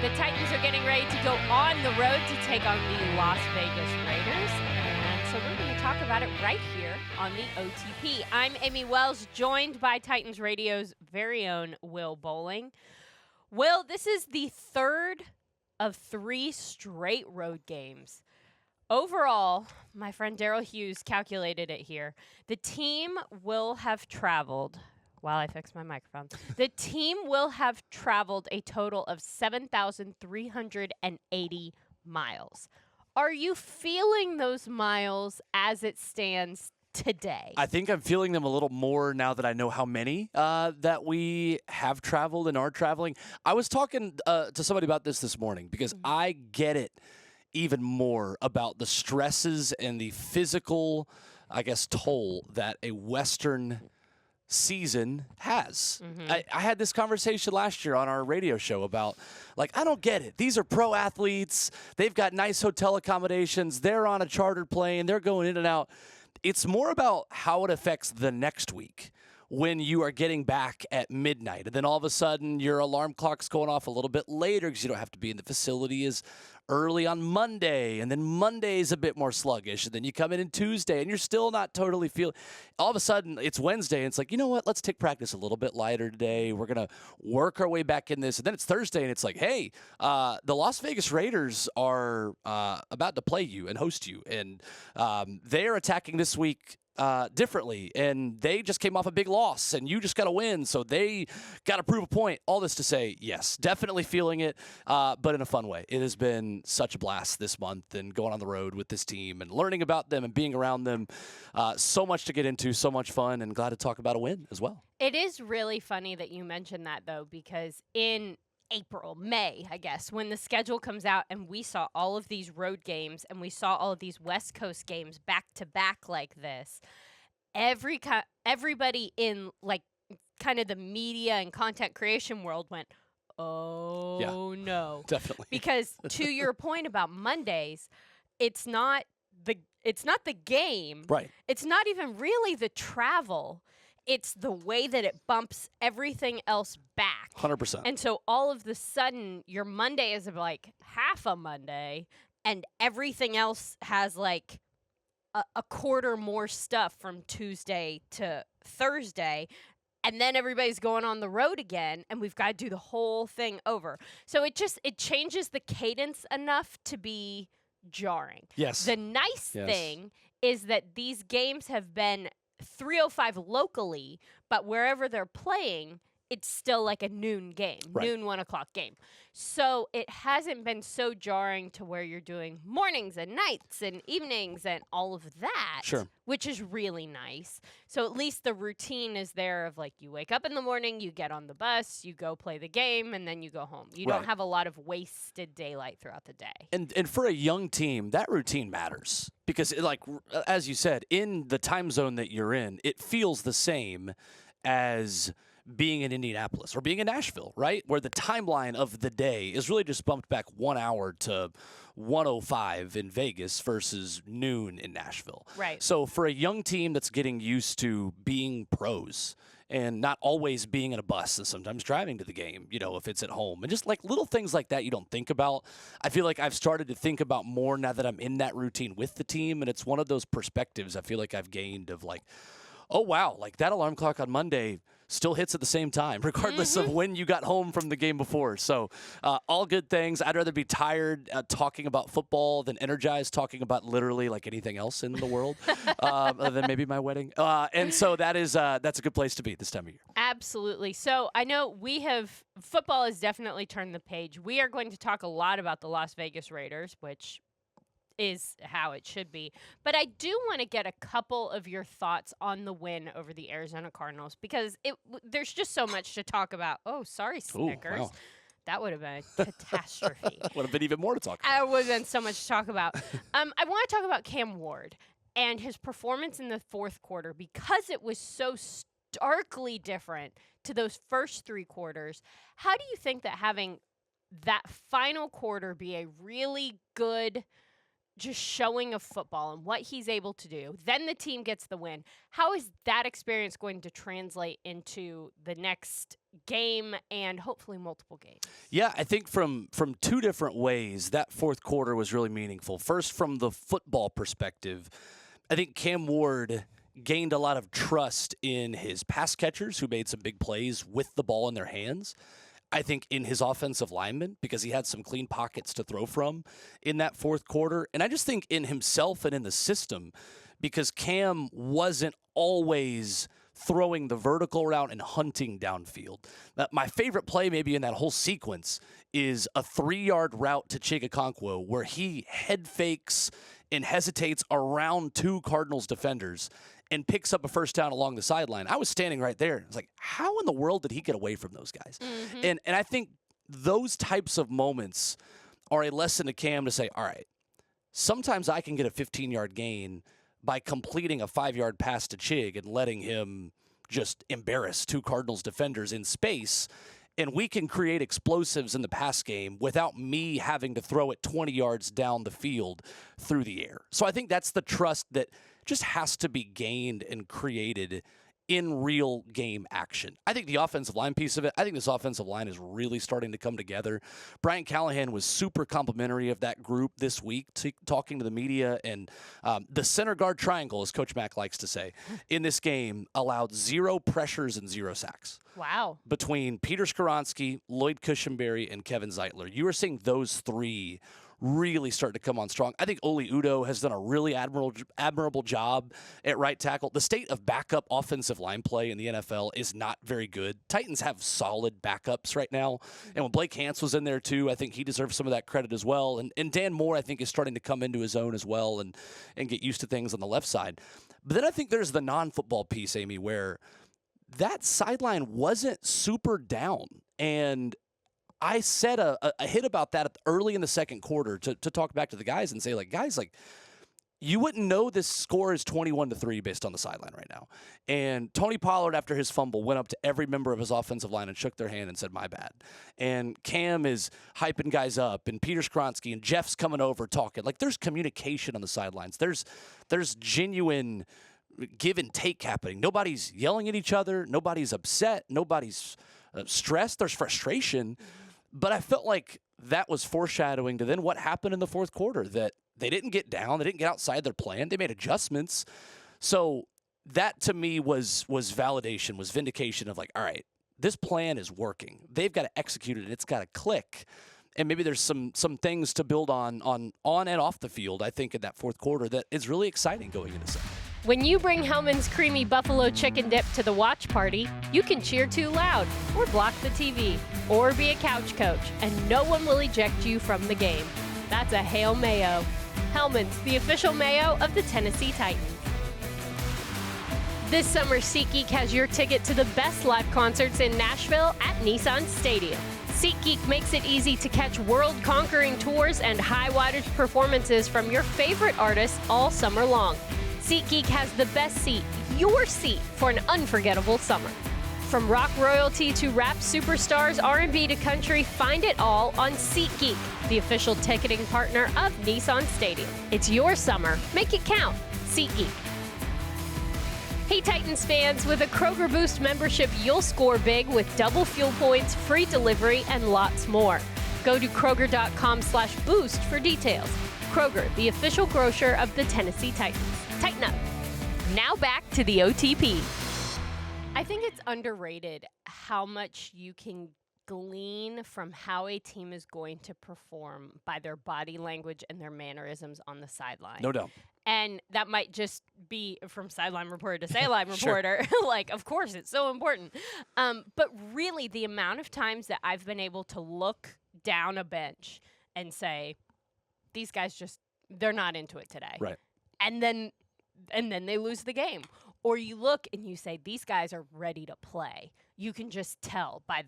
The Titans are getting ready to go on the road to take on the Las Vegas Raiders. And so we're going to talk about it right here on the OTP. I'm Amie Wells, joined by Titans Radio's very own Will Boling. Will, this is the third of 3 straight road games. Overall, my friend Daryl Hughes calculated it here. The team will have traveled, while I fix my microphone, the team will have traveled a total of 7,380 miles. Are you feeling those miles as it stands today? I think I'm feeling them a little more now that I know how many that we have traveled and are traveling. I was talking to somebody about this morning because I get it even more about the stresses and the physical, I guess, toll that a Western season has. I had this conversation last year on our radio show about, like, I don't get it. These are pro athletes. They've got nice hotel accommodations. They're on a chartered plane. They're going in and out. It's more about how it affects the next week when you are getting back at midnight. And then all of a sudden your alarm clock's going off a little bit later because you don't have to be in the facility as early on Monday. And then Monday's a bit more sluggish. And then you come in Tuesday and you're still not totally feeling. All of a sudden it's Wednesday and it's like, you know what? Let's take practice a little bit lighter today. We're going to work our way back in this. And then it's Thursday and it's like, hey, the Las Vegas Raiders are about to play you and host you. And they are attacking this week differently, and they just came off a big loss, and you just got to win, so they got to prove a point. All this to say, yes, definitely feeling it, but in a fun way. It has been such a blast this month, and going on the road with this team, and learning about them, and being around them. So much to get into, so much fun, and glad to talk about a win as well. It is really funny that you mentioned that, though, because in April, May, I guess, when the schedule comes out and we saw all of these road games and we saw all of these West Coast games back to back like this, everybody in like kind of the media and content creation world went, oh, yeah, no. Definitely. Because to your point about Mondays, it's not the game. Right. It's not even really the travel. It's the way that it bumps everything else back. 100%. And so all of the sudden, your Monday is like half a Monday, and everything else has like a quarter more stuff from Tuesday to Thursday. And then everybody's going on the road again, and we've got to do the whole thing over. So it changes the cadence enough to be jarring. Yes. The nice thing is that these games have been 3:05 locally, but wherever they're playing, it's still like a noon game, noon 1 o'clock game. So it hasn't been so jarring to where you're doing mornings and nights and evenings and all of that, which is really nice. So at least the routine is there of like you wake up in the morning, you get on the bus, you go play the game, and then you go home. You don't have a lot of wasted daylight throughout the day. And for a young team, that routine matters because, like, as you said, in the time zone that you're in, it feels the same as being in Indianapolis or being in Nashville, right? Where the timeline of the day is really just bumped back 1 hour to 1:05 in Vegas versus noon in Nashville. Right. So for a young team that's getting used to being pros and not always being in a bus and sometimes driving to the game, you know, if it's at home, and just like little things like that you don't think about. I feel like I've started to think about more now that I'm in that routine with the team, and it's one of those perspectives I feel like I've gained of like, oh, wow, like that alarm clock on Monday still hits at the same time, regardless of when you got home from the game before. So all good things. I'd rather be tired talking about football than energized talking about literally like anything else in the world, other than maybe my wedding. And so that's a good place to be this time of year. Absolutely. So I know football has definitely turned the page. We are going to talk a lot about the Las Vegas Raiders, which is how it should be. But I do want to get a couple of your thoughts on the win over the Arizona Cardinals because there's just so much to talk about. Oh, sorry, Snickers. Ooh, wow. That would have been a catastrophe. Would have been even more to talk about. It would have been so much to talk about. I want to talk about Cam Ward and his performance in the fourth quarter because it was so starkly different to those first 3 quarters. How do you think that having that final quarter be a really good just showing of football and what he's able to do. Then the team gets the win. How is that experience going to translate into the next game and hopefully multiple games? Yeah, I think from two different ways, that fourth quarter was really meaningful. First, from the football perspective, I think Cam Ward gained a lot of trust in his pass catchers who made some big plays with the ball in their hands. I think in his offensive linemen, because he had some clean pockets to throw from in that fourth quarter. And I just think in himself and in the system, because Cam wasn't always throwing the vertical route and hunting downfield. My favorite play maybe in that whole sequence is a 3-yard route to Chigakonkwo where he head fakes and hesitates around 2 Cardinals defenders and picks up a first down along the sideline. I was standing right there. I was like, how in the world did he get away from those guys? Mm-hmm. And I think those types of moments are a lesson to Cam to say, all right, sometimes I can get a 15-yard gain by completing a 5-yard pass to Chig and letting him just embarrass 2 Cardinals defenders in space, and we can create explosives in the pass game without me having to throw it 20 yards down the field through the air. So I think that's the trust that just has to be gained and created in real game action. I think the offensive line piece of it, I think this offensive line is really starting to come together. Brian Callahan was super complimentary of that group this week, talking to the media, and the center guard triangle, as Coach Mack likes to say, in this game allowed 0 pressures and 0 sacks. Wow. Between Peter Skoronski, Lloyd Cushenberry, and Kevin Zeitler. You are seeing those 3 really start to come on strong. I think Oli Udoh has done a really admirable job at right tackle. The state of backup offensive line play in the NFL is not very good. Titans have solid backups right now. And when Blake Hance was in there too, I think he deserves some of that credit as well. And Dan Moore, I think, is starting to come into his own as well and get used to things on the left side. But then I think there's the non-football piece, Amie, where that sideline wasn't super down. And I said a hit about that early in the second quarter to talk back to the guys and say, like, guys, like, you wouldn't know this score is 21-3 based on the sideline right now. And Tony Pollard, after his fumble, went up to every member of his offensive line and shook their hand and said, my bad. And Cam is hyping guys up, and Peter Skoronski and Jeff's coming over talking. Like, there's communication on the sidelines. There's genuine give and take happening. Nobody's yelling at each other. Nobody's upset. Nobody's stressed. There's frustration. But I felt like that was foreshadowing to then what happened in the fourth quarter, that they didn't get down. They didn't get outside their plan. They made adjustments. So that to me was validation, was vindication of like, all right, this plan is working. They've got to execute it, and it's got to click. And maybe there's some things to build on and off the field, I think, in that fourth quarter that is really exciting going into Sunday. When you bring Hellman's Creamy Buffalo Chicken Dip to the watch party, you can cheer too loud, or block the TV, or be a couch coach, and no one will eject you from the game. That's a Hail Mayo. Hellman's, the official mayo of the Tennessee Titans. This summer, SeatGeek has your ticket to the best live concerts in Nashville at Nissan Stadium. SeatGeek makes it easy to catch world-conquering tours and high-wattage performances from your favorite artists all summer long. SeatGeek has the best seat, your seat, for an unforgettable summer. From rock royalty to rap superstars, R&B to country, find it all on SeatGeek, the official ticketing partner of Nissan Stadium. It's your summer. Make it count. SeatGeek. Hey Titans fans, with a Kroger Boost membership, you'll score big with double fuel points, free delivery, and lots more. Go to Kroger.com/boost for details. Kroger, the official grocer of the Tennessee Titans. Tighten up. Now back to the OTP. I think it's underrated how much you can glean from how a team is going to perform by their body language and their mannerisms on the sideline. No doubt. And that might just be from sideline reporter to sideline reporter. Like, of course, it's so important. But really, the amount of times that I've been able to look down a bench and say, these guys just, they're not into it today. Right. And then they lose the game. Or you look and you say, these guys are ready to play. You can just tell by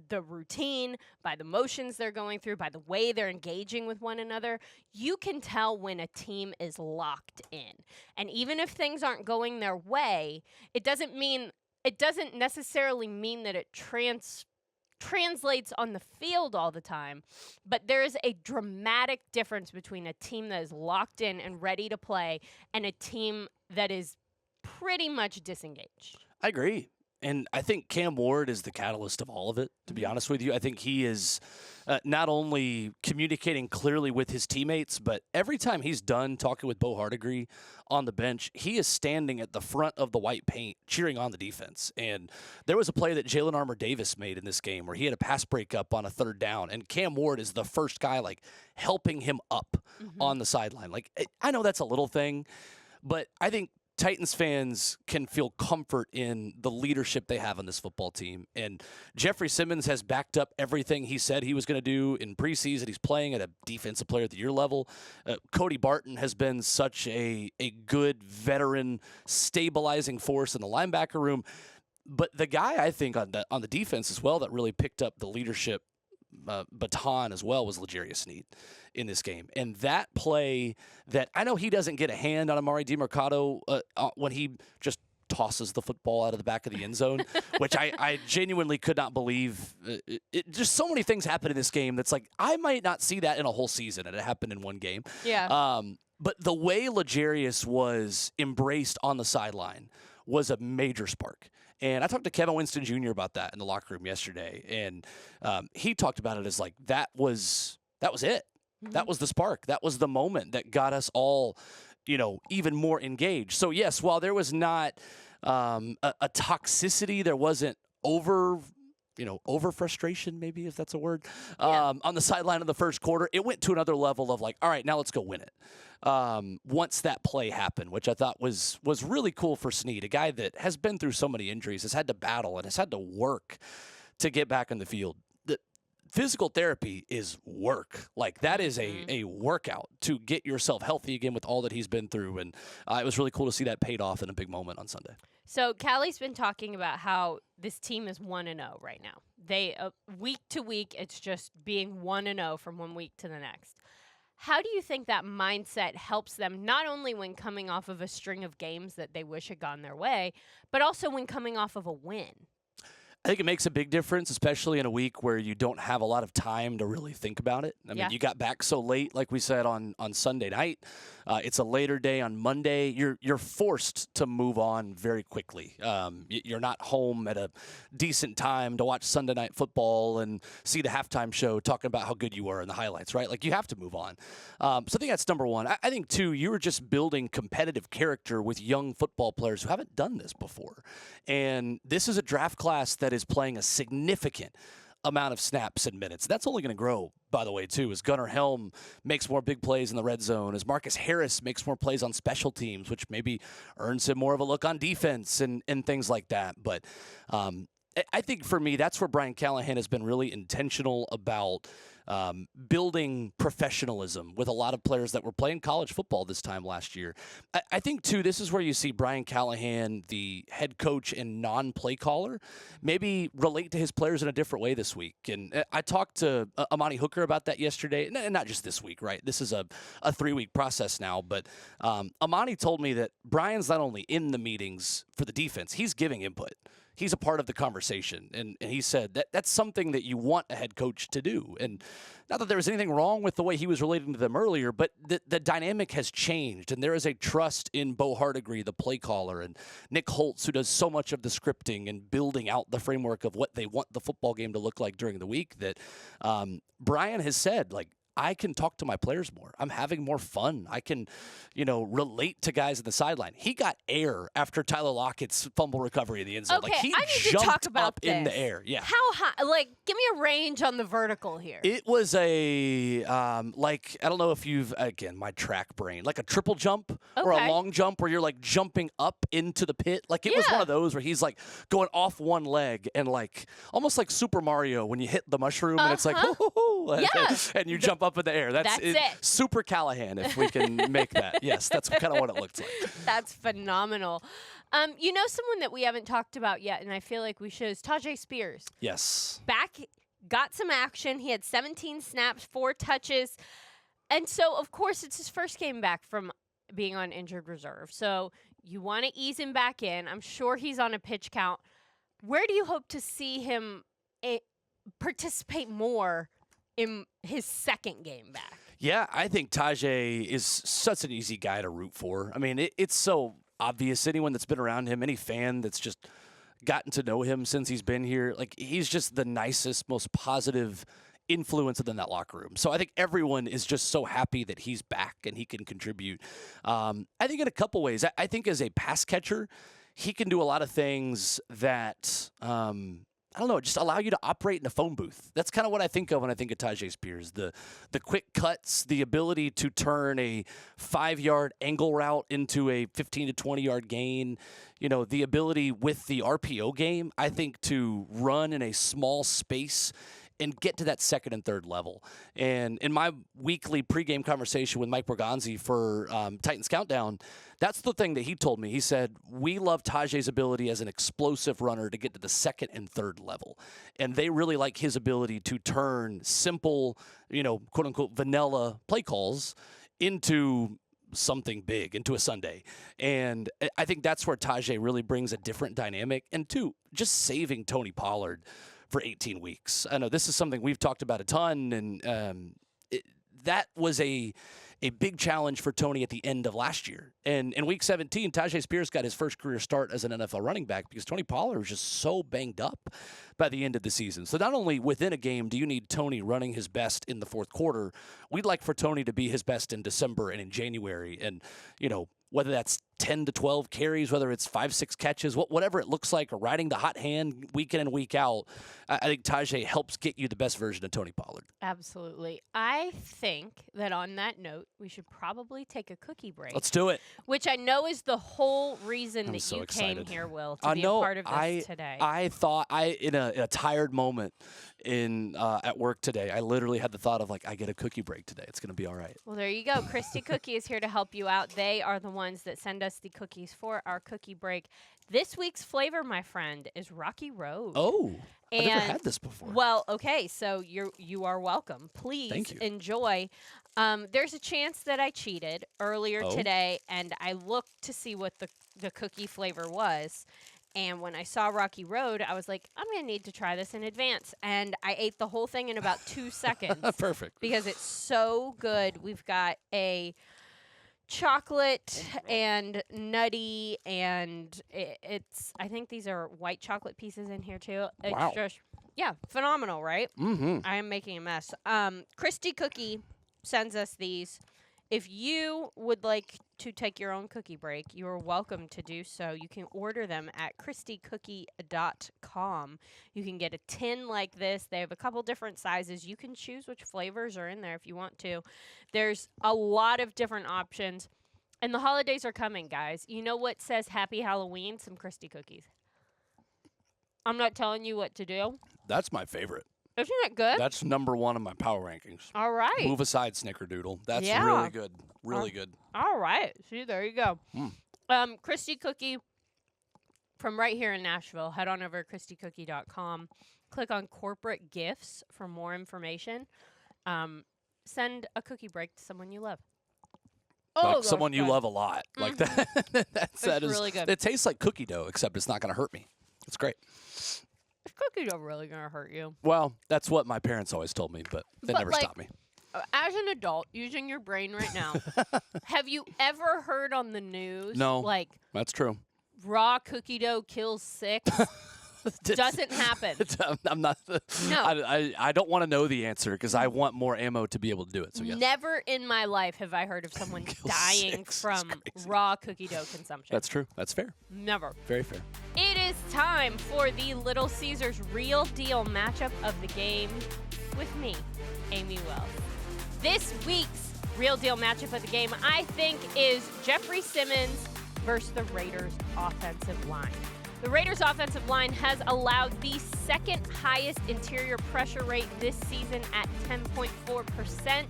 the routine, by the motions they're going through, by the way they're engaging with one another. You can tell when a team is locked in. And even if things aren't going their way, it doesn't necessarily mean that it translates on the field all the time, but there is a dramatic difference between a team that is locked in and ready to play and a team that is pretty much disengaged. I agree. And I think Cam Ward is the catalyst of all of it, to be honest with you. I think he is not only communicating clearly with his teammates, but every time he's done talking with Bo Hardigree on the bench, he is standing at the front of the white paint cheering on the defense. And there was a play that Jalen Armour-Davis made in this game where he had a pass breakup on a 3rd down, and Cam Ward is the first guy, like, helping him up on the sideline. Like, I know that's a little thing, but I think Titans fans can feel comfort in the leadership they have on this football team. And Jeffrey Simmons has backed up everything he said he was going to do in preseason. He's playing at a defensive player of the year level. Cody Barton has been such a good veteran stabilizing force in the linebacker room. But the guy I think on the defense as well that really picked up the leadership baton as well was L'Jarius Sneed in this game. And that play that I know he doesn't get a hand on Amari DiMercato when he just tosses the football out of the back of the end zone, which I genuinely could not believe. Just so many things happen in this game that's like, I might not see that in a whole season, and it happened in one game. Yeah. But the way L'Jarius was embraced on the sideline was a major spark. And I talked to Kevin Winston Jr. about that in the locker room yesterday, and he talked about it as like that was it. That was the spark. That was the moment that got us all, even more engaged. So yes, while there was not a toxicity, there wasn't over frustration, maybe, if that's a word, on the sideline of the first quarter. It went to another level of like, all right, now let's go win it. Once that play happened, which I thought was really cool for Sneed, a guy that has been through so many injuries, has had to battle and has had to work to get back in the field. The physical therapy is work. Like, that is a workout to get yourself healthy again with all that he's been through. And it was really cool to see that paid off in a big moment on Sunday. So Callie's been talking about how this team is 1-0 right now. They week to week, it's just being 1-0 from one week to the next. How do you think that mindset helps them not only when coming off of a string of games that they wish had gone their way, but also when coming off of a win? I think it makes a big difference, especially in a week where you don't have a lot of time to really think about it. I mean, you got back so late, like we said, on Sunday night. It's a later day on Monday. You're forced to move on very quickly. You're not home at a decent time to watch Sunday Night Football and see the halftime show talking about how good you were in the highlights, right? Like, you have to move on. So I think that's number one. I think, two, you were just building competitive character with young football players who haven't done this before. And this is a draft class that is playing a significant amount of snaps and minutes. That's only going to grow, by the way, too, as Gunnar Helm makes more big plays in the red zone, as Marcus Harris makes more plays on special teams, which maybe earns him more of a look on defense and things like that. But I think for me, that's where Brian Callahan has been really intentional about building professionalism with a lot of players that were playing college football this time last year. I think, too, this is where you see Brian Callahan, the head coach and non-play caller, maybe relate to his players in a different way this week. And I talked to Amani Hooker about that yesterday, and not just this week, right? This is a 3-week process now, but Amani told me that Brian's not only in the meetings for the defense, he's giving input. He's a part of the conversation, and he said that's something that you want a head coach to do. And not that there was anything wrong with the way he was relating to them earlier, but the dynamic has changed, and there is a trust in Bo Hardigree, the play caller, and Nick Holtz, who does so much of the scripting and building out the framework of what they want the football game to look like during the week, that Brian has said, like, I can talk to my players more. I'm having more fun. I can, relate to guys in the sideline. He got air after Tyler Lockett's fumble recovery in the end zone. Okay, like, he I need jumped to talk about up this. in the air. Yeah. How high? Like, give me a range on the vertical here. It was I don't know if you've, again, my track brain, like a triple jump or a long jump where you're like jumping up into the pit. Like, it was one of those where he's like going off one leg and like almost like Super Mario when you hit the mushroom and it's like, and you jump up in the air. That's it. Super Callahan, if we can make that. Yes, that's kind of what it looked like. That's phenomenal. Someone that we haven't talked about yet, and I feel like we should, is Tajay Spears. Yes. Back, got some action. He had 17 snaps, 4 touches. And so, of course, it's his first game back from being on injured reserve. So you want to ease him back in. I'm sure he's on a pitch count. Where do you hope to see him participate more in his second game back. Yeah, I think Tajay is such an easy guy to root for. I mean, it's so obvious. Anyone that's been around him, any fan that's just gotten to know him since he's been here, like, he's just the nicest, most positive influence within that locker room. So I think everyone is just so happy that he's back and he can contribute. I think in a couple ways. I think as a pass catcher, he can do a lot of things that I don't know, just allow you to operate in a phone booth. That's kind of what I think of when I think of Tyjae Spears. The quick cuts, the ability to turn a 5-yard angle route into a 15 to 20-yard gain, the ability with the RPO game, I think, to run in a small space and get to that second and third level. And in my weekly pregame conversation with Mike Bergonzi for Titans Countdown, that's the thing that he told me. He said, we love Tajay's ability as an explosive runner to get to the second and third level. And they really like his ability to turn simple, quote-unquote, vanilla play calls into something big, into a Sunday. And I think that's where Tajay really brings a different dynamic. And two, just saving Tony Pollard for 18 weeks. I know this is something we've talked about a ton, and that was a big challenge for Tony at the end of last year. And in Week 17, Tajay Spears got his first career start as an NFL running back because Tony Pollard was just so banged up by the end of the season. So not only within a game do you need Tony running his best in the fourth quarter, we'd like for Tony to be his best in December and in January. And, whether that's 10 to 12 carries, whether it's 5-6 catches, whatever it looks like, or riding the hot hand week in and week out, I think Tajay helps get you the best version of Tony Pollard. Absolutely. I think that on that note, we should probably take a cookie break. Let's do it. Which I know is the whole reason that so you excited. came here, Will, to be a part of this today. I thought in a tired moment at work today, I literally had the thought of, I get a cookie break today. It's going to be all right. Well, there you go. Christy Cookie is here to help you out. They are the ones that send us the cookies for our cookie break. This week's flavor, my friend, is Rocky Road. Oh, I've never had this before. Well, okay, so you are welcome. Please enjoy. There's a chance that I cheated earlier today, and I looked to see what the cookie flavor was. And when I saw Rocky Road, I was like, I'm going to need to try this in advance. And I ate the whole thing in about 2 seconds. Perfect. Because it's so good. We've got a chocolate and nutty, and I think these are white chocolate pieces in here too. Wow. Yeah, phenomenal, right? Mm-hmm. I am making a mess. Christy Cookie sends us these. If you would like to take your own cookie break, you are welcome to do so. You can order them at christycookie.com. You can get a tin like this. They have a couple different sizes. You can choose which flavors are in there if you want to. There's a lot of different options. And the holidays are coming, guys. You know what says Happy Halloween? Some Christy Cookies. I'm not telling you what to do. That's my favorite. Isn't it good? That's number one in my power rankings. All right. Move aside, Snickerdoodle. That's really good. Really good. All right. See, there you go. Christy Cookie from right here in Nashville. Head on over to christycookie.com. Click on Corporate Gifts for more information. Send a cookie break to someone you love. Like someone you love a lot. Like that. That is really good. It tastes like cookie dough, except it's not going to hurt me. It's great. Is cookie dough really going to hurt you? Well, that's what my parents always told me, but they never stopped me. As an adult, using your brain right now, have you ever heard on the news? No, that's true. Raw cookie dough kills 6? Doesn't happen. I'm not. No. I don't want to know the answer because I want more ammo to be able to do it. So yes. Never in my life have I heard of someone dying from raw cookie dough consumption. That's true. That's fair. Never. Very fair. It is time for the Little Caesars Real Deal matchup of the game with me, Amie Wells. This week's Real Deal matchup of the game, I think, is Jeffrey Simmons versus the Raiders' offensive line. The Raiders' offensive line has allowed the second highest interior pressure rate this season at 10.4%,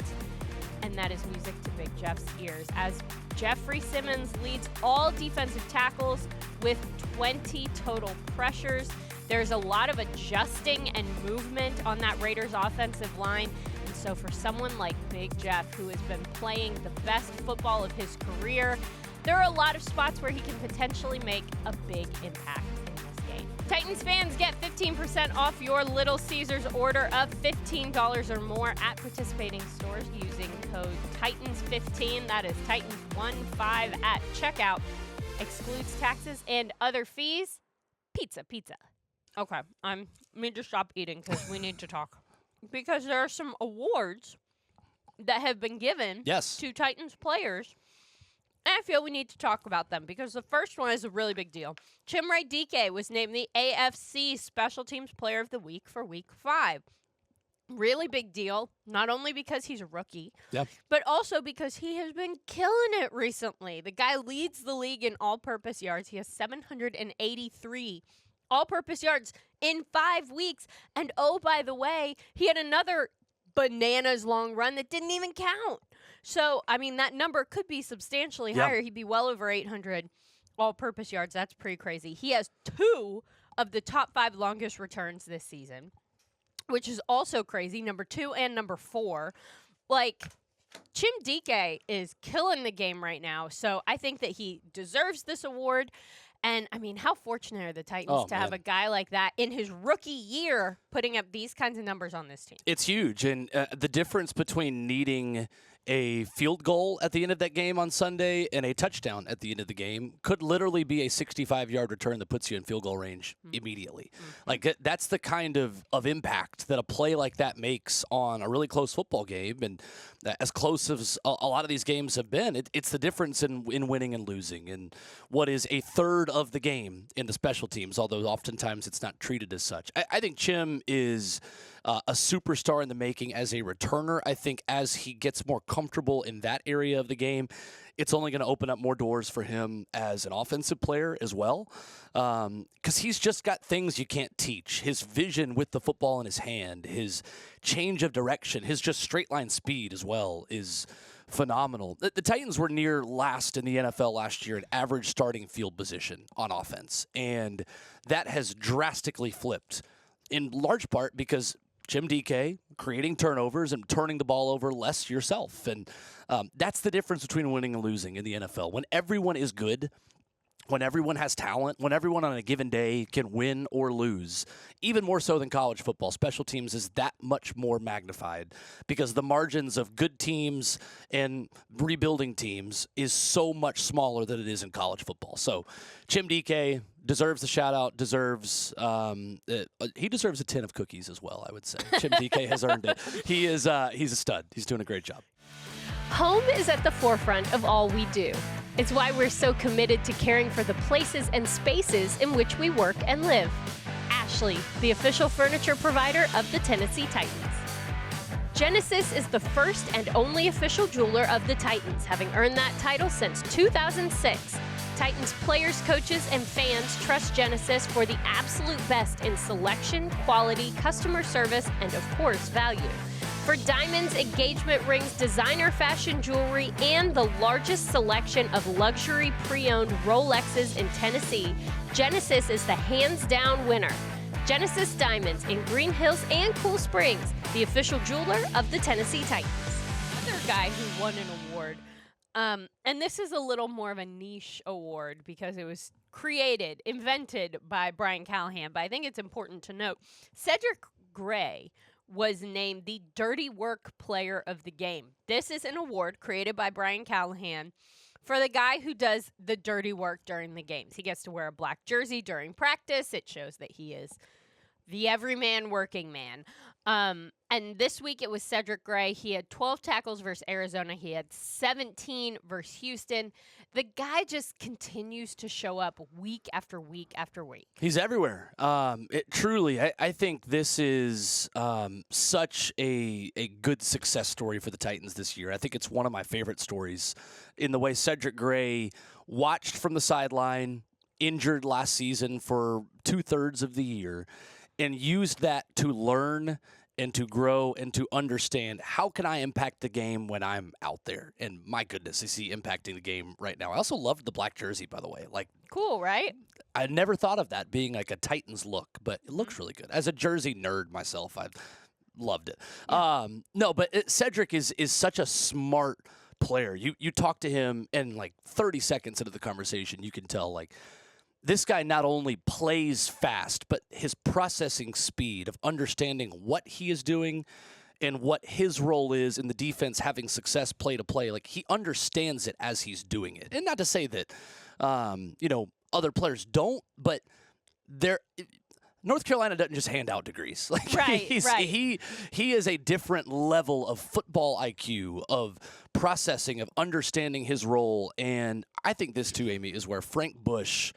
and that is music to Big Jeff's ears, as Jeffrey Simmons leads all defensive tackles with 20 total pressures. There's a lot of adjusting and movement on that Raiders' offensive line, and so for someone like Big Jeff, who has been playing the best football of his career, there are a lot of spots where he can potentially make a big impact in this game. Titans fans get 15% off your Little Caesars order of $15 or more at participating stores using code Titans15. That is Titans15 at checkout. Excludes taxes and other fees. Pizza. Okay, I need to stop eating because we need to talk. Because there are some awards that have been given to Titans players. And I feel we need to talk about them because the first one is a really big deal. Chimere Dike was named the AFC Special Teams Player of the Week for Week 5. Really big deal, not only because he's a rookie, but also because he has been killing it recently. The guy leads the league in all-purpose yards. He has 783 all-purpose yards in 5 weeks. And oh, by the way, he had another bananas long run that didn't even count. So, I mean, that number could be substantially higher. He'd be well over 800 all-purpose yards. That's pretty crazy. He has 2 of the top 5 longest returns this season, which is also crazy, number 2 and number 4. Like, Chim Dike is killing the game right now, so I think that he deserves this award. And, I mean, how fortunate are the Titans to have a guy like that in his rookie year putting up these kinds of numbers on this team? It's huge, and the difference between needing a field goal at the end of that game on Sunday and a touchdown at the end of the game could literally be a 65-yard return that puts you in field goal range immediately. Like, that's the kind of impact that a play like that makes on a really close football game. And as close as a lot of these games have been, it's the difference in winning and losing and what is a third of the game in the special teams, although oftentimes it's not treated as such. I think Chim is a superstar in the making as a returner. I think as he gets more comfortable in that area of the game, it's only going to open up more doors for him as an offensive player as well, because he's just got things you can't teach. His vision with the football in his hand, his change of direction, his just straight line speed as well is phenomenal. The Titans were near last in the NFL last year in average starting field position on offense, and that has drastically flipped in large part because Chim Dike creating turnovers and turning the ball over less yourself. And that's the difference between winning and losing in the NFL. When everyone is good, when everyone has talent, when everyone on a given day can win or lose, even more so than college football, special teams is that much more magnified because the margins of good teams and rebuilding teams is so much smaller than it is in college football. So Chim Dike deserves the shout-out, he deserves a tin of cookies as well, I would say. Chim Dike has earned it. He's a stud. He's doing a great job. Home is at the forefront of all we do. It's why we're so committed to caring for the places and spaces in which we work and live. Ashley, the official furniture provider of the Tennessee Titans. Genesis is the first and only official jeweler of the Titans, having earned that title since 2006. Titans players, coaches, and fans trust Genesis for the absolute best in selection, quality, customer service, and of course, value. For diamonds, engagement rings, designer fashion jewelry, and the largest selection of luxury pre-owned Rolexes in Tennessee, Genesis is the hands-down winner. Genesis Diamonds in Green Hills and Cool Springs, the official jeweler of the Tennessee Titans. Another guy who won an award, and this is a little more of a niche award because it was invented by Brian Callahan, but I think it's important to note. Cedric Gray was named the Dirty Work Player of the Game. This is an award created by Brian Callahan for the guy who does the dirty work during the games. He gets to wear a black jersey during practice. It shows that he is the everyman working man. And this week it was Cedric Gray. He had 12 tackles versus Arizona. He had 17 versus Houston. The guy just continues to show up week after week after week. He's everywhere. I think this is such a good success story for the Titans this year. I think it's one of my favorite stories in the way Cedric Gray watched from the sideline, injured last season for 2/3 of the year, and used that to learn and to grow and to understand how can I impact the game when I'm out there. And my goodness, is he impacting the game right now. I also loved the black jersey, by the way. Like, cool, right? I never thought of that being like a Titans look, but it looks really good. As a jersey nerd myself, I've loved it. Yeah. Cedric is such a smart player. You talk to him and like 30 seconds into the conversation, you can tell like this guy not only plays fast, but his processing speed of understanding what he is doing and what his role is in the defense having success play to play. Like, he understands it as he's doing it. And not to say that, other players don't, but North Carolina doesn't just hand out degrees. Like, Right. He is a different level of football IQ, of processing, of understanding his role. And I think this too, Amie, is where Frank Bush,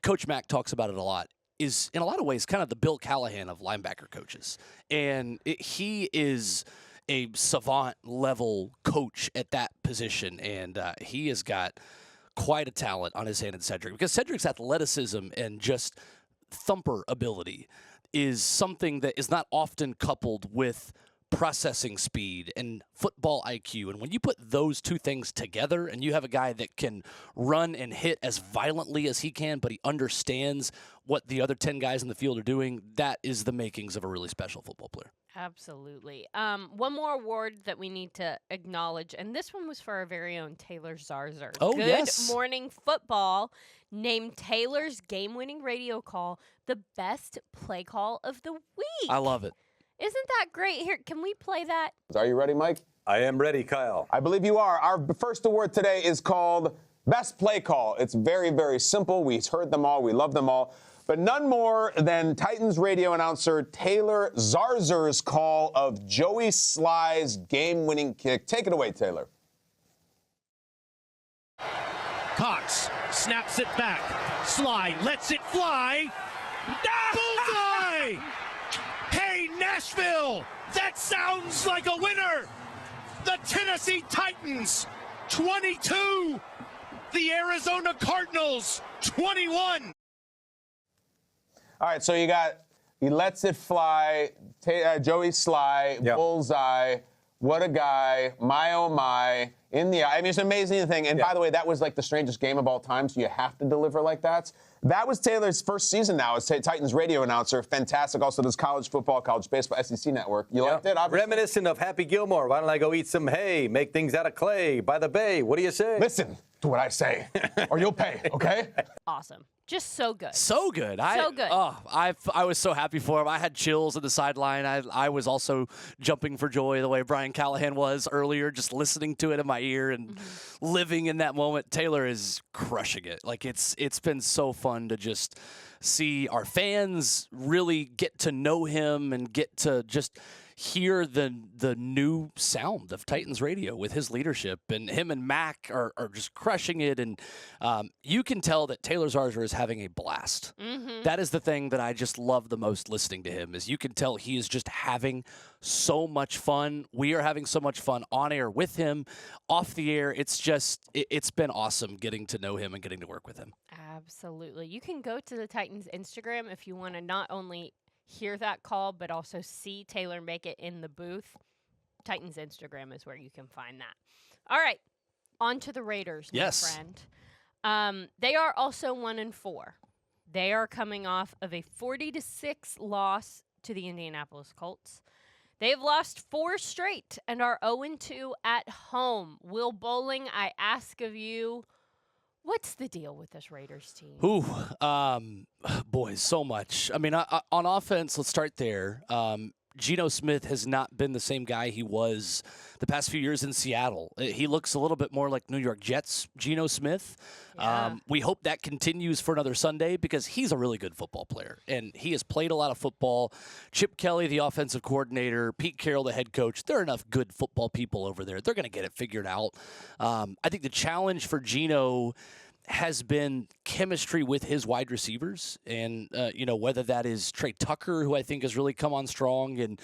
Coach Mack talks about it a lot, is in a lot of ways kind of the Bill Callahan of linebacker coaches. And he is a savant level coach at that position. And he has got quite a talent on his hand in Cedric, because Cedric's athleticism and just thumper ability is something that is not often coupled with processing speed and football IQ. And when you put those two things together and you have a guy that can run and hit as violently as he can, but he understands what the other 10 guys in the field are doing, that is the makings of a really special football player. Absolutely. One more award that we need to acknowledge, and this one was for our very own Taylor Zarzour. Oh, Good yes. Morning Football named Taylor's game-winning radio call the best play call of the week. I love it. Isn't that great? Here, can we play that? Are you ready, Mike? I am ready, Kyle. I believe you are. Our first award today is called Best Play Call. It's very, very simple. We heard them all. We love them all. But none more than Titans radio announcer Taylor Zarzour's call of Joey Sly's game-winning kick. Take it away, Taylor. Cox snaps it back. Sly lets it fly. Bullseye! Hey, Nashville! That sounds like a winner! The Tennessee Titans, 22. The Arizona Cardinals, 21. All right, so he lets it fly, Joey Sly, Yep. Bullseye, what a guy, my oh my, in the eye. I mean, it's an amazing thing. And by the way, that was like the strangest game of all time, so you have to deliver like that. That was Taylor's first season now as Titans radio announcer. Fantastic. Also does college football, college baseball, SEC Network. You liked it, obviously? Reminiscent of Happy Gilmore. Why don't I go eat some hay, make things out of clay by the bay? What do you say? Listen to what I say, or you'll pay, okay? Awesome. Just so good. So good. So good. I was so happy for him. I had chills at the sideline. I was also jumping for joy the way Brian Callahan was earlier, just listening to it in my ear and living in that moment. Taylor is crushing it. Like, it's been so fun to just see our fans really get to know him and get to just hear the new sound of Titans radio with his leadership, and him and Mac are just crushing it. And you can tell that Taylor Zarzour is having a blast. That is the thing that I just love the most listening to him, is you can tell he is just having so much fun. We are having so much fun on air with him, off the air. It's been awesome getting to know him and getting to work with him. Absolutely. You can go to the Titans Instagram if you want to not only hear that call, but also see Taylor make it in the booth. Titans Instagram is where you can find that. All right, on to the Raiders, my friend. They are also 1-4. They are coming off of a 40-6 loss to the Indianapolis Colts. They have lost 4 straight and are 0-2 at home. Will Boling, I ask of you, what's the deal with this Raiders team? Boy, so much. I mean, on offense, let's start there. Geno Smith has not been the same guy he was the past few years in Seattle. He looks a little bit more like New York Jets Geno Smith. Yeah. We hope that continues for another Sunday, because he's a really good football player, and he has played a lot of football. Chip Kelly, the offensive coordinator, Pete Carroll, the head coach, there are enough good football people over there. They're going to get it figured out. I think the challenge for Geno has been chemistry with his wide receivers, and whether that is Trey Tucker, who I think has really come on strong, and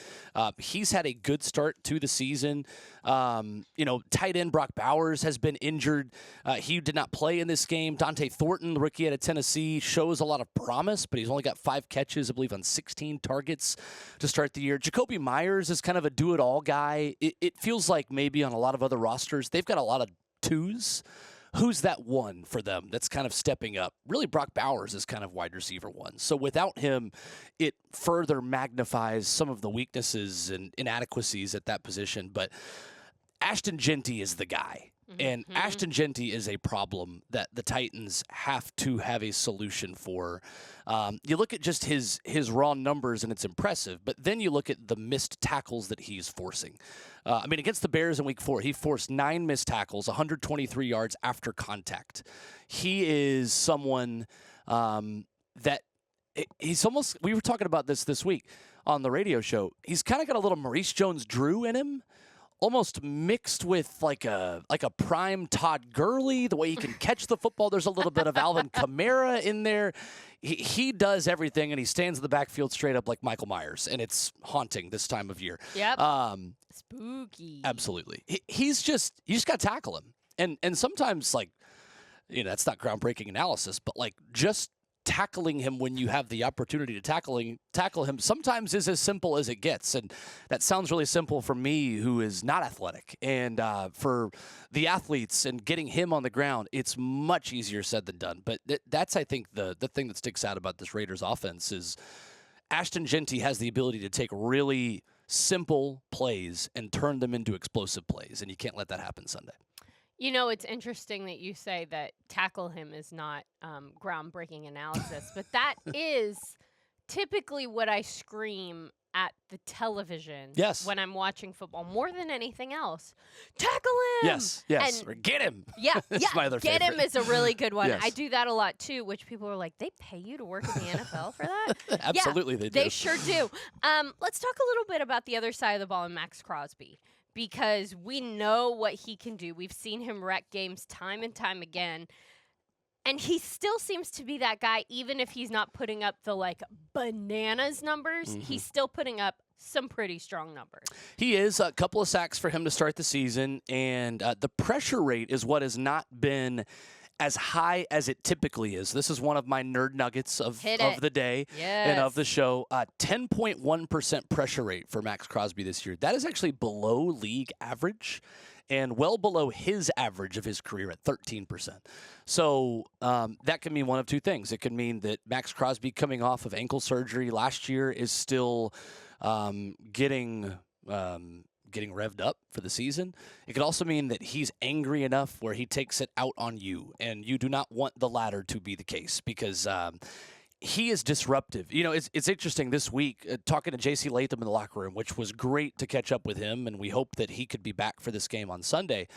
he's had a good start to the season. Tight end Brock Bowers has been injured. He did not play in this game. Dante Thornton, the rookie out of Tennessee, shows a lot of promise, but he's only got 5 catches, I believe, on 16 targets to start the year. Jacoby Myers is kind of a do-it-all guy. It feels like maybe on a lot of other rosters, they've got a lot of twos. Who's that one for them that's kind of stepping up? Really, Brock Bowers is kind of wide receiver one. So without him, it further magnifies some of the weaknesses and inadequacies at that position. But Ashton Genty is the guy. And Ashton Genty is a problem that the Titans have to have a solution for. You look at just his raw numbers, and it's impressive. But then you look at the missed tackles that he's forcing. Against the Bears in Week 4, he forced 9 missed tackles, 123 yards after contact. He is someone that he's almost – we were talking about this week on the radio show. He's kind of got a little Maurice Jones-Drew in him. Almost mixed with like a prime Todd Gurley, the way he can catch the football. There's a little bit of Alvin Kamara in there. He does everything, and he stands in the backfield straight up like Michael Myers, and it's haunting this time of year. Yep. Spooky. Absolutely. You just got to tackle him. And sometimes, that's not groundbreaking analysis, but just tackling him when you have the opportunity to tackle him sometimes is as simple as it gets. And that sounds really simple for me, who is not athletic. And for the athletes and getting him on the ground, it's much easier said than done. But that's, I think, the thing that sticks out about this Raiders offense is Ashton Genty has the ability to take really simple plays and turn them into explosive plays. And you can't let that happen Sunday. It's interesting that you say that tackle him is not groundbreaking analysis, but that is typically what I scream at the television when I'm watching football more than anything else. Tackle him! Yes. Or get him! Yeah, my other get favorite. him is a really good one. Yes. I do that a lot too, which people are like, they pay you to work in the NFL for that? Absolutely, yeah, they do. They sure do. Let's talk a little bit about the other side of the ball in Max Crosby, because we know what he can do. We've seen him wreck games time and time again. And he still seems to be that guy, even if he's not putting up the bananas numbers, he's still putting up some pretty strong numbers. He is. A couple of sacks for him to start the season, and the pressure rate is what has not been as high as it typically is. This is one of my nerd nuggets of the day and of the show. 10.1% pressure rate for Max Crosby this year. That is actually below league average and well below his average of his career at 13%. So that can mean one of two things. It can mean that Max Crosby, coming off of ankle surgery last year, is still getting revved up for the season. It could also mean that he's angry enough where he takes it out on you, and you do not want the latter to be the case, because he is disruptive. It's interesting this week, talking to J.C. Latham in the locker room, which was great to catch up with him, and we hope that he could be back for this game on Sunday.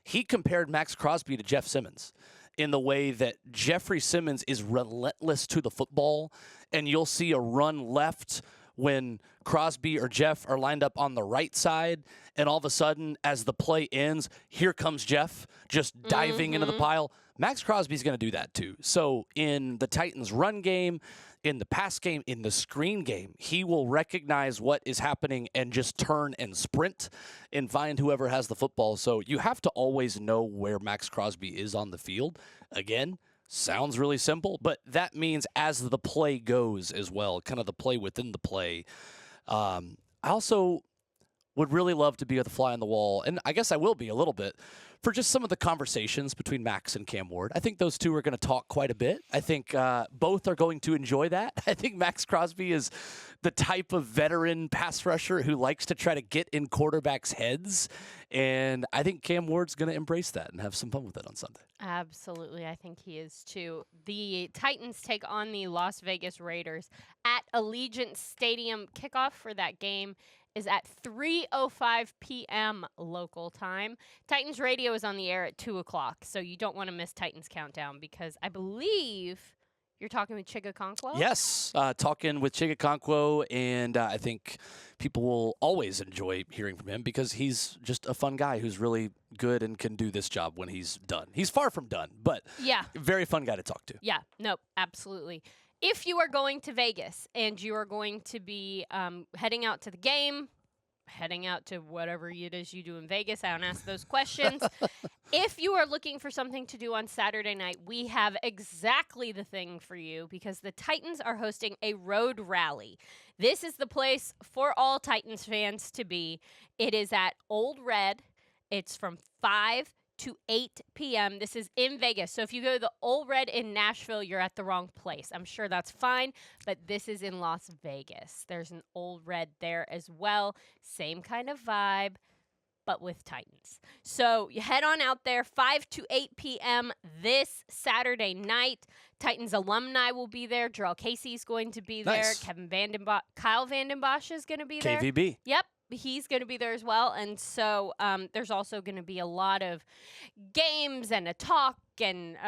He compared Max Crosby to Jeff Simmons in the way that Jeffrey Simmons is relentless to the football, and you'll see a run left when Crosby or Jeff are lined up on the right side, and all of a sudden, as the play ends, here comes Jeff just diving into the pile. Max Crosby's going to do that too. So in the Titans' run game, in the pass game, in the screen game, he will recognize what is happening and just turn and sprint and find whoever has the football. So you have to always know where Max Crosby is on the field. Again, sounds really simple, but that means as the play goes as well, kind of the play within the play. I also would really love to be a fly on the wall, and I guess I will be a little bit, for just some of the conversations between Max and Cam Ward. I think those two are going to talk quite a bit. I think both are going to enjoy that. I think Max Crosby is the type of veteran pass rusher who likes to try to get in quarterbacks' heads, and I think Cam Ward's going to embrace that and have some fun with it on Sunday. Absolutely. I think he is too. The Titans take on the Las Vegas Raiders at Allegiant Stadium. Kickoff for that game is at 3:05 p.m. local time. Titans Radio is on the air at 2 o'clock, so you don't want to miss Titans Countdown, because I believe you're talking with Chigakonkwo? Yes, talking with Chigakonkwo, and I think people will always enjoy hearing from him because he's just a fun guy who's really good and can do this job when he's done. He's far from done, but very fun guy to talk to. Yeah, no, absolutely. If you are going to Vegas and you are going to be heading out to the game, heading out to whatever it is you do in Vegas, I don't ask those questions. If you are looking for something to do on Saturday night, we have exactly the thing for you, because the Titans are hosting a road rally. This is the place for all Titans fans to be. It is at Old Red. It's from 5 to 8 p.m. This is in Vegas. So if you go to the Old Red in Nashville, you're at the wrong place. I'm sure that's fine, but this is in Las Vegas. There's an Old Red there as well. Same kind of vibe. but with Titans. So you head on out there, 5 to 8 p.m. this Saturday night. Titans alumni will be there. Jarrell Casey's going to be there. Nice. Kyle Vanden Bosch is going to be there. KVB. Yep. He's going to be there as well. And so there's also going to be a lot of games and a talk, and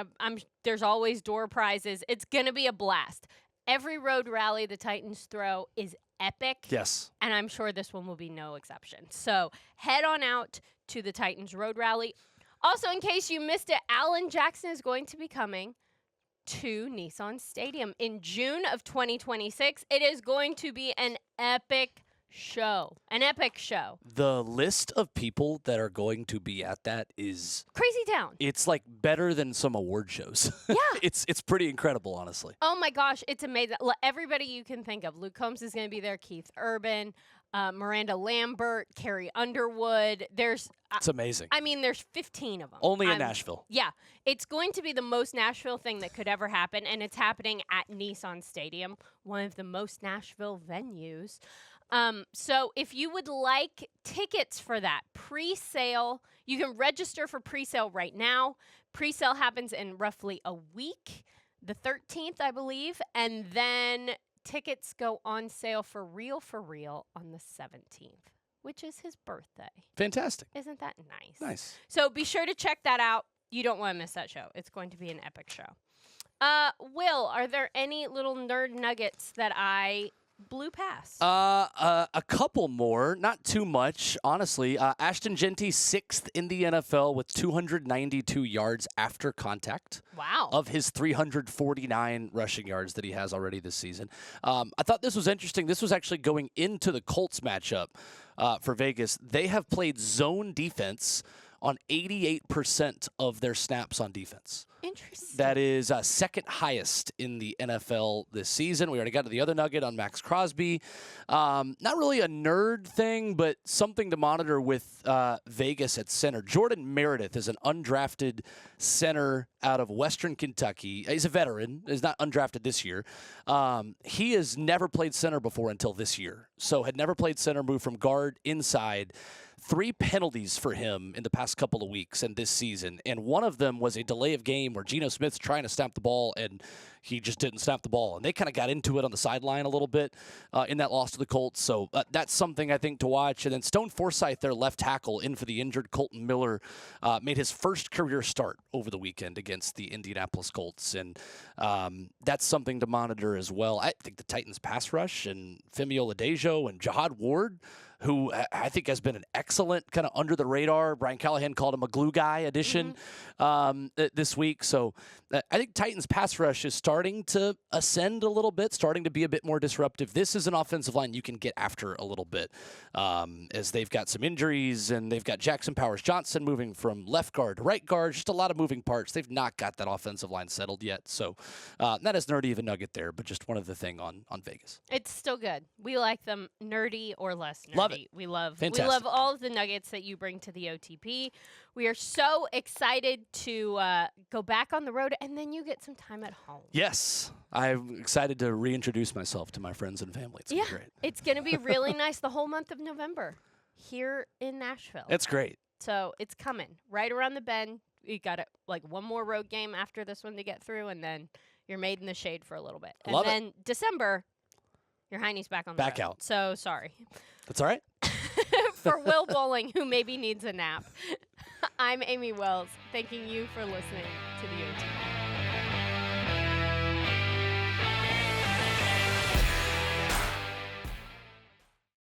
there's always door prizes. It's going to be a blast. Every road rally the Titans throw is epic. Yes. And I'm sure this one will be no exception. So head on out to the Titans Road Rally. Also, in case you missed it, Alan Jackson is going to be coming to Nissan Stadium in June of 2026. It is going to be an epic show. An epic show. The list of people that are going to be at that is Crazy town. it's like better than some award shows. Yeah. It's pretty incredible, honestly. Oh my gosh, it's amazing. Everybody you can think of. Luke Combs is going to be there. Keith Urban, Miranda Lambert, Carrie Underwood. There's It's amazing. I mean, there's 15 of them. Only in Nashville. Yeah. It's going to be the most Nashville thing that could ever happen, and it's happening at Nissan Stadium, one of the most Nashville venues. So if you would like tickets for that, pre-sale, you can register for pre-sale right now. Pre-sale happens in roughly a week, the 13th, I believe, and then tickets go on sale for real on the 17th, which is his birthday. Fantastic. Isn't that nice? Nice. So be sure to check that out. You don't want to miss that show. It's going to be an epic show. Will, are there any little nerd nuggets that I blew past? A couple more, not too much, honestly. Ashton Genty, 6th in the NFL with 292 yards after contact. Wow. Of his 349 rushing yards that he has already this season. I thought this was interesting. This was actually going into the Colts matchup for Vegas. They have played zone defense on 88% of their snaps on defense. Interesting. That is second highest in the NFL this season. We already got to the other nugget on Max Crosby. Not really a nerd thing, but something to monitor with Vegas at center. Jordan Meredith is an undrafted center out of Western Kentucky. He's a veteran. He's not undrafted this year. He has never played center before until this year. So had never played center, moved from guard inside. 3 penalties for him in the past couple of weeks and this season. And one of them was a delay of game where Geno Smith's trying to snap the ball and he just didn't snap the ball. And they kind of got into it on the sideline a little bit in that loss to the Colts. So that's something I think to watch. And then Stone Forsythe, their left tackle, in for the injured Colton Miller, made his first career start over the weekend against the Indianapolis Colts. And that's something to monitor as well. I think the Titans pass rush and Femi Oladejo and Jahad Ward, who I think has been an excellent kind of under the radar. Brian Callahan called him a glue guy addition this week. So I think Titans pass rush is starting to ascend a little bit, starting to be a bit more disruptive. This is an offensive line you can get after a little bit as they've got some injuries and they've got Jackson Powers-Johnson moving from left guard to right guard. Just a lot of moving parts. They've not got that offensive line settled yet. So not as nerdy of a nugget there, but just one other thing on Vegas. It's still good. We like them nerdy or less nerdy. Love it. We love Fantastic. all of the nuggets that you bring to the OTP. We are so excited to go back on the road, and then you get some time at home. Yes. I'm excited to reintroduce myself to my friends and family. It's gonna be great. It's going to be really nice the whole month of November here in Nashville. It's great. So it's coming right around the bend. We got one more road game after this one to get through, and then you're made in the shade for a little bit. Love it. And then December, your Heine's back on the Back road. out. So sorry. That's all right. For Will Boling, who maybe needs a nap, I'm Amie Wells, thanking you for listening to the OTP.